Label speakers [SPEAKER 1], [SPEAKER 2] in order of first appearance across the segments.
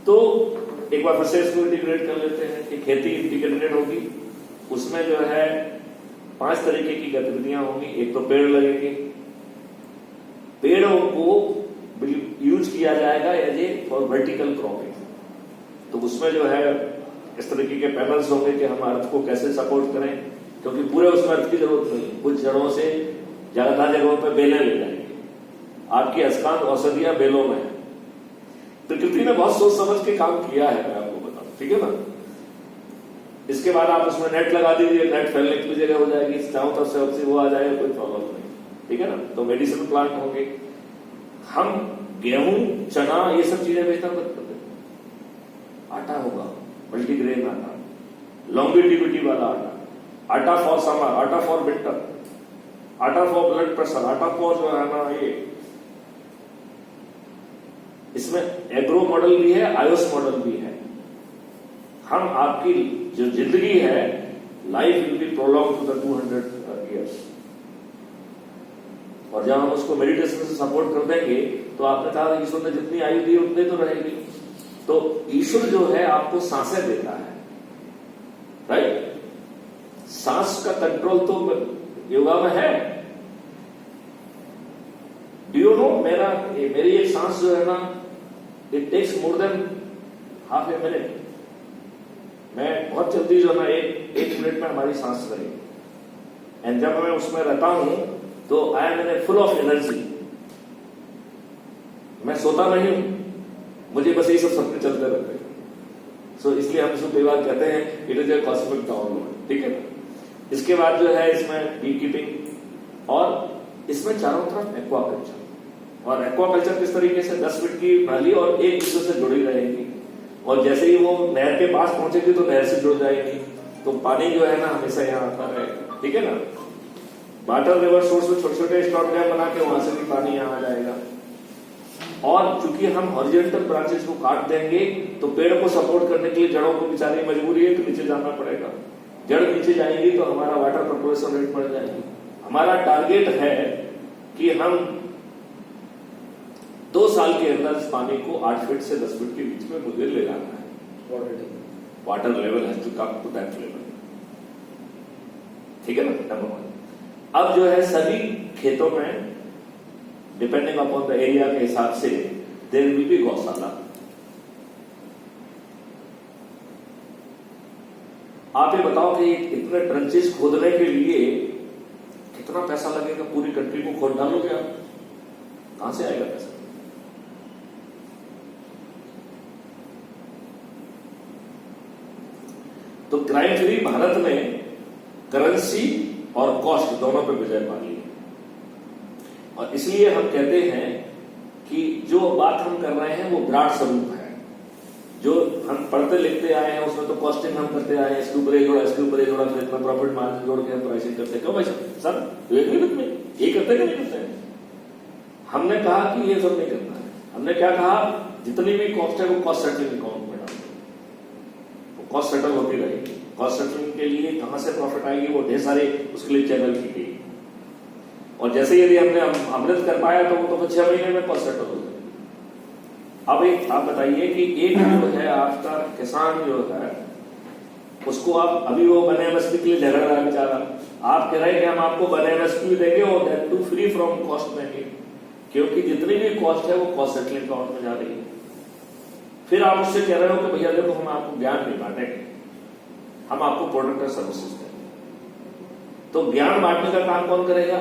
[SPEAKER 1] तो एक बार फिर से इसको इंटीग्रेट कर लेते हैं कि खेती इंटीग्रेटेड होगी, उसमें जो है 5 तरीके की गतिविधियां होंगी। एक तो पेड़ लगेंगे, पेड़ों को यूज किया जाएगा as a for vertical cropping. तो उसमें जो है इस तरीके के पैनल्स होंगे कि हम अर्थ को कैसे सपोर्ट करें, क्योंकि पूरे उसमें अर्थ की जरूरत नहीं है। कुछ जड़ों से ज्यादातर जगहों पर बेलें ले जाएंगे। आपकी अस्कांत औषधियां बेलों में है। प्रकृति ने बहुत सोच समझ के काम किया है, मैं आपको बताऊं, ठीक है ना। इसके बाद आप उसमें नेट लगा दीजिए, नेट फैलने की जगह हो जाएगी, चारों तरफ से वो आ जाएगा, कोई प्रॉब्लम नहीं, ठीक है ना। तो मेडिसिन प्लांट होंगे। हम गेहूं, चना, ये सब चीजें बेचना बंद कर देंगे। आटा होगा, मल्टीग्रेन आटा, लॉन्गिटिविटी वाला आटा, आटा फॉर समर, आटा फॉर विंटर, आटा फॉर ब्लड प्रेशर, आटा फॉर जो है ना ये। इसमें एग्रो मॉडल भी है, आयुष मॉडल भी है। हम आपकी जो जिंदगी है, life will be prolong to the 200 years. और जब हम उसको मेडिटेशन से सपोर्ट कर देंगे, तो आपने कहा ईश्वर ने जितनी आयु दी उतनी तो रहेगी। तो ईश्वर जो है आपको सांसें देता है, राइट। सांस का कंट्रोल तो योगा में है। डू यू नो, मेरी एक सांस जो है ना, it takes more than half a minute. मैं बहुत जल्दी जो है ना एक मिनट में हमारी सांस लगे। एंड जब मैं उसमें रहता हूं तो I am in full of energy. मैं सोता नहीं हूं, मुझे बस ये सब सपने चलते रहते हैं। सो इसलिए हम इसको कई बार कहते हैं it is a cosmic download, ठीक है ना। इसके बाद जो है इसमें बी कीपिंग, और इसमें चारों तरफ एक्वाकल्चर। और एक्वाकल्चर किस तरीके से 10 फीट की नाली और एक दूसरे से जुड़ी रहेगी, और जैसे ही वो नहर के पास पहुंचेगी तो नहर से जुड़ जाएगी, तो पानी जो है ना हमेशा यहाँ आता रहेगा, ठीक है ना। वाटर रिवर सोर्स में छोटे छोटे स्टॉप डैम बना के वहां से भी पानी यहाँ आ जाएगा। और चूंकि हम हॉरिजॉन्टल ब्रांचेस को काट देंगे, तो पेड़ को सपोर्ट करने के लिए जड़ों को बेचारी मजबूरी है कि नीचे जाना पड़ेगा। जड़ नीचे जाएंगी तो हमारा वाटर प्रपोर्शन रेट बढ़ जाएगी। हमारा टारगेट है कि हम 2 साल के अंदर इस पानी को 8 फीट से 10 फीट के बीच में मुझे ले जाना है। Water level has to come to that level, ठीक है ना, नंबर 1। अब जो है सभी खेतों में डिपेंडिंग अपॉन द एरिया के हिसाब से देयर विल बी गौशाला। आप ये बताओ कि इतने ट्रंचेस खोदने के लिए कितना पैसा लगेगा? पूरी कंट्री को खोद डालोगे आप, कहां से आएगा पैसा? तो क्राइम फ्री भारत में करेंसी और कॉस्ट दोनों पे विजय पा ली है। और इसलिए हम कहते हैं कि जो बात हम कर रहे हैं वो विराट स्वरूप है। जो हम पढ़ते लिखते आए हैं उसमें तो कॉस्टिंग हम करते आए हैं, इसके ऊपर एक जोड़ा, इसके ऊपर एक जोड़ा, फिर इतना प्रॉफिट मार्जिन जोड़ के हम प्राइसिंग करते हैं। क्यों भाई सर, ये करते कि नहीं करते हैं? हमने कहा कि ये सब नहीं करना है। हमने क्या कहा, जितनी भी कॉस्ट है वो कॉस्ट सेटलिंग अकाउंट में डाल दो, कॉस्ट सेटल होती रहेगी। कॉस्ट सेटलिंग के लिए कहां से प्रॉफिट आएगी वो ढेर सारे उसके लिए चैनल की गई। और जैसे यदि हमने अमृत कर पाया तो वो तो 6 महीने में कॉस्ट सेटल हो जाएगी। अब एक आप बताइए कि एक जो है आपका किसान जो है उसको आप अभी वो बने एमएसपी के लिए झगड़ रहा है बेचारा। आप कह रहे हैं कि हम आपको बने एमएसपी देंगे और that too free from cost देंगे, क्योंकि जितनी भी कॉस्ट है वो कॉस्ट सेटलिंग अकाउंट में जा रही है। फिर आप उससे कह रहे हो कि भैया देखो हम आपको ज्ञान नहीं बांटेंगे, हम आपको प्रोडक्ट और सर्विसेज देंगे। तो ज्ञान बांटने का काम कौन करेगा?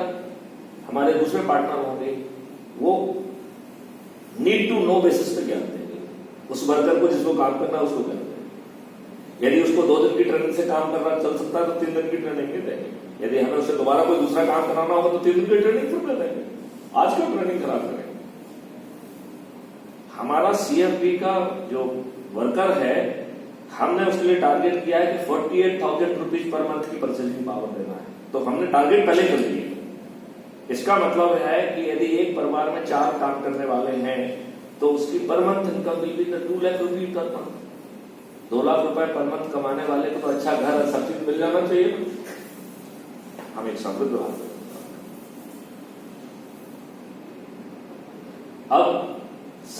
[SPEAKER 1] हमारे दूसरे पार्टनर होंगे, वो नीड टू नो बेसिस पे ज्ञान देंगे उस वर्कर को जिसको काम करना है उसको करना है। यदि उसको 2 दिन की ट्रेनिंग से काम करना चल सकता है तो 3 दिन की ट्रेनिंग देंगे। यदि हमें उससे दोबारा कोई दूसरा काम कराना होगा तो 3 दिन की ट्रेनिंग फिर देंगे। आज क्यों ट्रेनिंग खराब करेंगे? हमारा सीएफपी का जो वर्कर है, हमने उसके लिए टारगेट किया है कि 48,000 रुपीज पर मंथ की परचेजिंग पावर देना है। तो हमने टारगेट पहले कर दिए। इसका मतलब है कि यदि एक परिवार में 4 काम करने वाले हैं तो उसकी per month income will be 2 lakh रुपए पर मंथ। 2 लाख रुपए पर मंथ कमाने वाले को तो अच्छा घर और सब चीज मिल जाना चाहिए। हम एक समृद्ध भारत। अब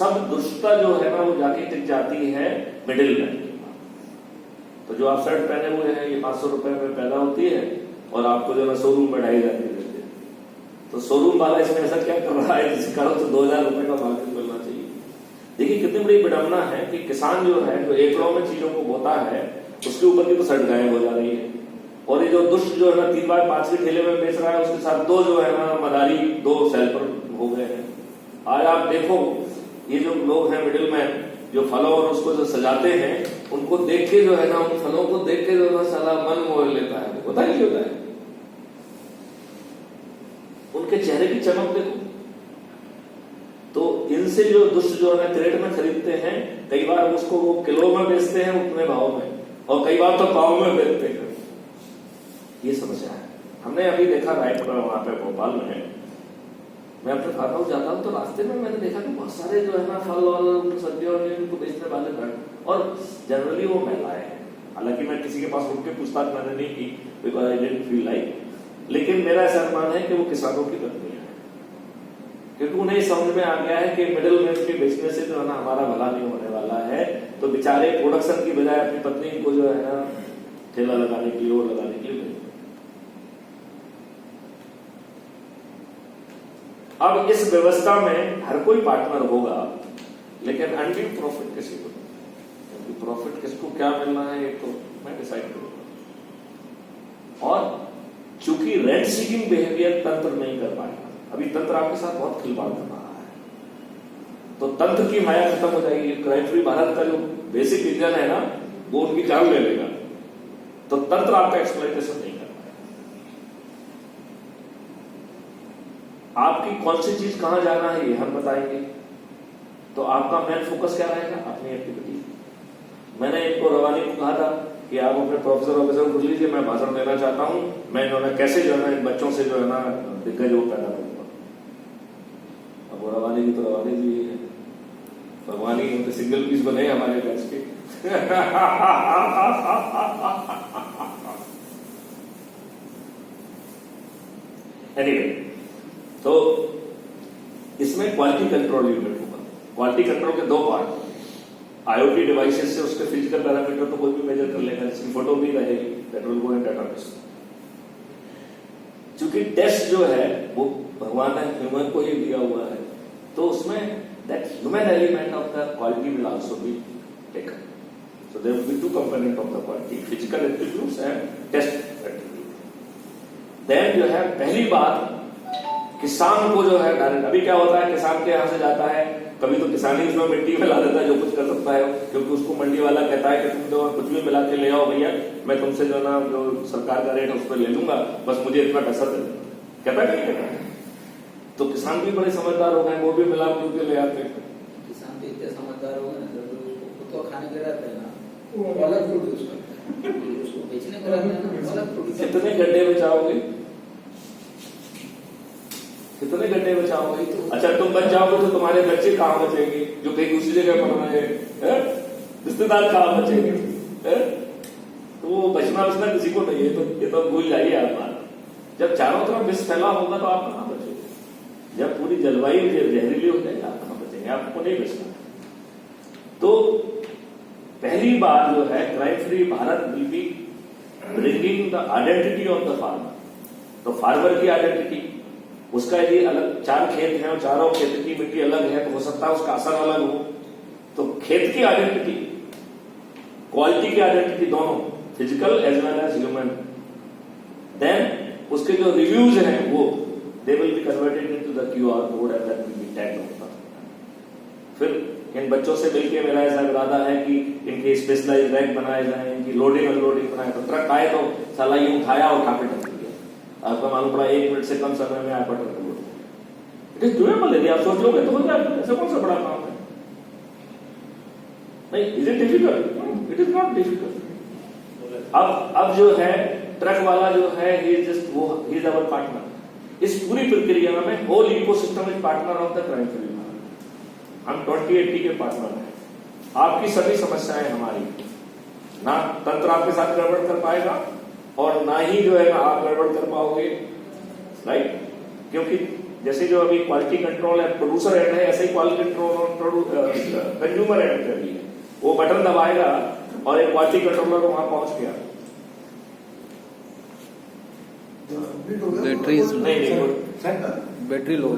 [SPEAKER 1] सब दुष्टता जो है ना वो जाके टिक जाती है मिडिल मैन के पास। तो जो आप शर्ट पहने हुए हैं ये 500 रुपए में पैदा होती है और आपको जो है शोरूम में 2,500 की देते हैं। तो शोरूम वाला इसमें ऐसा क्या कर रहा है जिसके कारण तो 2,000 रुपए का मार्जिन मिलना चाहिए। देखिए कितनी बड़ी विडंबना है कि किसान जो है जो एकड़ों में चीजों को बोता है उसके ऊपर की तो शर्ट गायब हो जा रही है, और ये जो दुष्ट जो है ना 3 बाय 5 के ठेले में बेच रहा है उसके साथ 2 जो है ना मदारी 2 सेल पर हो गए हैं। आज आप देखो ये जो लोग हैं मिडिल मैन जो फलों और उसको जो सजाते हैं उनको देख के जो है ना उन फलों को देख के जो है ना साला मन मोह लेता है। पता ही होता है उनके चेहरे की चमक देखो। तो इनसे जो दुष्ट जो है क्रेट में खरीदते हैं, कई बार उसको वो किलो में बेचते हैं उतने भाव में, और कई बार तो पाव में बेचते हैं। ये समस्या है। हमने अभी देखा राइट पर वहां पे भोपाल में, मैं अपने फार्म हाउस जाता हूँ तो रास्ते में मैंने देखा कि बहुत सारे जो है ना फल और सब्जियों उनको बेचने वाले घर, और जनरली वो महिलाएं हैं। हालांकि मैं किसी के पास रुक के पूछताछ मैंने नहीं की because I didn't feel like, लेकिन मेरा ऐसा अनुमान है कि वो किसानों की पत्नियां हैं, क्योंकि उन्हें समझ में आ गया है कि मिडिल मैन के बेचने से जो है ना हमारा भला नहीं होने वाला है। तो बेचारे प्रोडक्शन की बजाय अपनी पत्नी को जो है ना ठेला लगाने के लिए और लगाने के लिए। अब इस व्यवस्था में हर कोई पार्टनर होगा, लेकिन अनड्यू प्रॉफिट किसी को नहीं। प्रॉफिट किसको क्या मिलना है ये तो मैं डिसाइड करूंगा। और चूंकि रेंट सीकिंग बिहेवियर तंत्र नहीं कर पाएगा, अभी तंत्र आपके साथ बहुत खिलवाड़ कर रहा है, तो तंत्र की माया खत्म हो जाएगी। क्राइम फ्री भारत का जो बेसिक इंजन है ना वो उनकी जान ले लेगा, तो तंत्र आपका एक्सप्लॉइटेशन नहीं कर पाएगा। आपकी कौन सी चीज कहां जाना है ये हम बताएंगे, तो आपका मेन फोकस क्या रहेगा? अपनी एक्टिविटी। मैंने इनको रवानी को कहा था कि आप अपने प्रोफेसर ऑफिसर को लीजिए, मैं भाषण देना चाहता हूं, मैं इन्होंने कैसे जो है ना इन बच्चों से जो है ना दिग्गज वो पैदा करूंगा। अब वो रवानी की तो रवानी जी है, रवानी उनके सिंगल पीस बने हमारे बैच के। एनीवे, तो इसमें क्वालिटी कंट्रोल यूनिट होगा। क्वालिटी कंट्रोल के 2 पार्ट, IoT डिवाइसेस से उसके फिजिकल पैरामीटर तो कोई भी मेजर कर लेगा, इसकी फोटो भी रहेगी, पेट्रोल गो इन डेटाबेस। चूंकि टेस्ट जो है वो भगवान ने ह्यूमन को ही दिया हुआ है, तो उसमें that human element of the quality will also be taken. So there will be 2 component of the quality, physical attributes and taste attribute. Then जो है पहली बात, किसान को जो है डायरेक्ट, अभी क्या होता है किसान के यहां से जाता है, कभी तो किसान ही उसमें मिट्टी मिला देता है जो कुछ कर सकता है, क्योंकि उसको मंडी वाला कहता है कि तुम जो कुछ भी मिला के ले आओ भैया, मैं तुमसे जो ना जो सरकार का रेट है उस पर ले लूंगा, बस मुझे इतना पैसा दे दो। कहता है नहीं कहता? तो किसान भी बड़े समझदार हो गए, वो भी मिला के ले आते हैं।
[SPEAKER 2] किसान भी इतने समझदार हो गए ना, तो खाने के रहते हैं ना, वो अलग फ्रूट उसको बेचने के रहते हैं ना, अलग फ्रूट।
[SPEAKER 1] कितने गड्ढे बचाओगे? कितने गड्ढे बचाओगे? अच्छा तुम बच जाओगे तो तुम्हारे बच्चे कहां बचेंगे जो कहीं दूसरी जगह पढ़ रहे हैं? रिश्तेदार कहां बचेंगे? तो वो बचना किसी को नहीं है, तो ये तो भूल जाइए आप। जब चारों तरफ विष फैला होगा तो आप कहां बचोगे? जब पूरी जलवायु जहरीली हो जाएगी आप कहां बचेंगे? आपको नहीं बचना। तो पहली बात जो है, crime free Bharat will be bringing the identity of the farmer. तो फार्मर की आइडेंटिटी, उसका यदि अलग 4 खेत हैं और चारों खेत की मिट्टी अलग है तो हो सकता है उसका असर अलग हो, तो खेत की आइडेंटिटी, क्वालिटी की आइडेंटिटी दोनों, physical as well as human. Then उसके जो रिव्यूज हैं वो they will be converted into the QR code and that will be tagged on the. फिर इन बच्चों से मिलकर मेरा ऐसा इरादा है कि इनके स्पेशलाइज्ड रैक बनाए जाए, इनकी लोडिंग अनलोडिंग बनाए, तो ट्रक आए तो साला ये उठाया और उठा के आपका मालूम पड़ा 1 मिनट से कम समय में आप इट इज डूएबल। यदि आप सोच लोगे तो हो जाएगा। ऐसा कौन सा बड़ा काम है? नहीं, is it difficult? It is not difficult. अब जो है ट्रक वाला जो है ही इज अवर पार्टनर। इस पूरी प्रक्रिया में whole ecosystem is partner of the crime free Bharat. हम 2080 के पार्टनर हैं। आपकी सभी समस्याएं हमारी, ना तंत्र आपके साथ गड़बड़ कर पाएगा और ना ही जो है ना आप गड़बड़ कर पाओगे, राइट? क्योंकि जैसे जो अभी क्वालिटी कंट्रोल है प्रोड्यूसर एंड है, ऐसे ही क्वालिटी कंट्रोल और कंज्यूमर एंड का भी है। वो बटन दबाएगा और एक क्वालिटी कंट्रोलर वहां पहुंच गया।
[SPEAKER 3] बैटरी
[SPEAKER 1] नहीं
[SPEAKER 3] बैटरी लो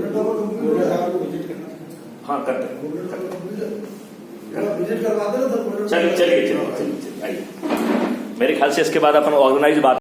[SPEAKER 1] हाँ करते हैं।
[SPEAKER 4] विजिट करवा दो ना।
[SPEAKER 1] चलिए आइए। मेरे ख्याल से इसके बाद अपन ऑर्गेनाइज बात